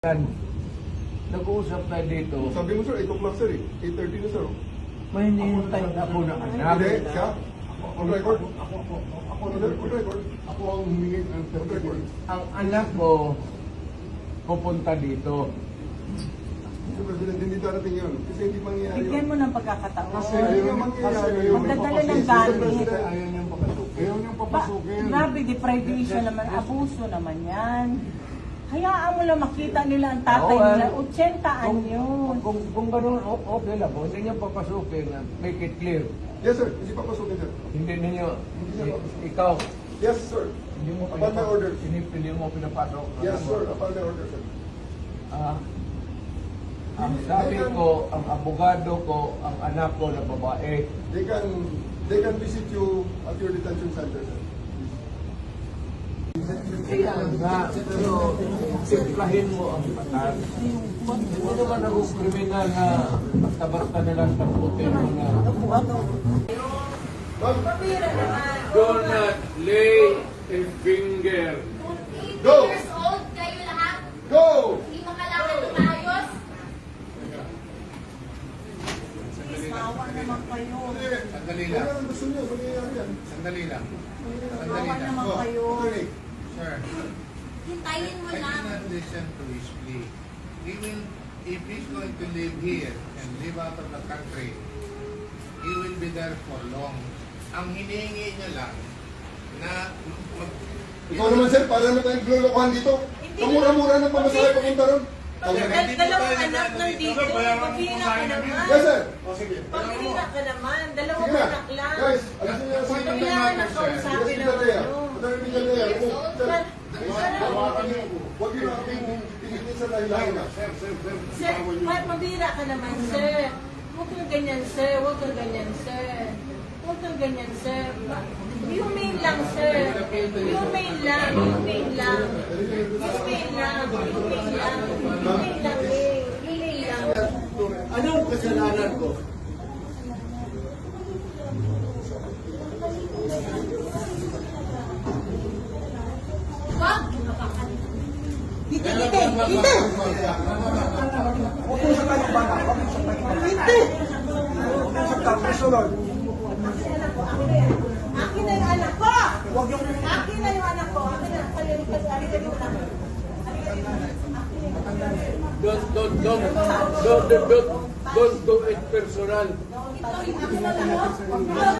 Nag-uusap tayo dito. Sabi mo sir, 8 o'clock sir eh. 8:30 na sir. May hinihintay ako ng anak. Hindi, siya. On record. Ako On record. Ako ang humingi ng On record. Ang anak ko pupunta dito. Mr. President, hindi darating yun. Kasi hindi mangyayari yun. Bigyan mo ng pagkakataon. Kasi ayaw mangyayari yun. Magdadala ng gamit. Ayaw niyang papasukin. Ayaw niyang papasukin. Grabe, deprivation naman. Abuso naman yan. Hayaan mo lang makita nila ang tatay nila. 80 anyos. Kung gano'n, okay lang. Kung hindi niyo papasukin, make it clear. Yes sir, hindi papasukin sir. Hindi ninyo, Hindi niya papasukin. ikaw, Yes sir. hindi mo Upon my order. Hindi mo pinapasok. Yes sir, upon my order sir. Ang sabi ko, ang abogado ko, ang anak ko na babae, They can visit you at your detention center sir. kaya nga, pero simplahin mo ang batas. Hindi naman ako kriminal na basta-basta nilang taputin mo na. Do not lay a finger. Go! 18 years old kayo lahat? Go! Hindi makalakad ng maayos? Mawa naman kayo. Sandali Kaya lang. ang gusto niyo, mangyayari yan. Sandali lang. Sandali Mawa lang. naman kayo. Attorney, Sir, Hintayin mo I lang. cannot listen to his plea. Even if he's going to live here and live out of the country, he will be there for long. Ang hinihingi niya lang na ikaw naman sir, para naman tayong glolokohan dito. Kamura-mura ng pamasahe papunta ron. Dalawang anak nandito. Paghihina ka naman. Yes sir. Paghihina ka naman. Dalawang Sige na. anak lang. Guys, alisin niyo sa inyo. Kailangan na kausapin Yes, ng Andrea. ano. Madami Andrea. Sir, huwag niyo na kaming tingin sa lahilahin na. Sir, magbira ka naman, sir. Huwag kang ganyan, sir. Huwag kang ganyan, sir. Huwag kang ganyan, sir. Humane lang, sir. Humane lang. Humane lang. Humane lang. Humane lang. Humane lang, eh. Humane lang. Anong kasalanan ko? Wag! Dito, dito, dito. Akin na yung anak ko! Akin na yung anak ko! Akin na. Halika dito lang. Halika dito. Don't do it personal. Akin na lang.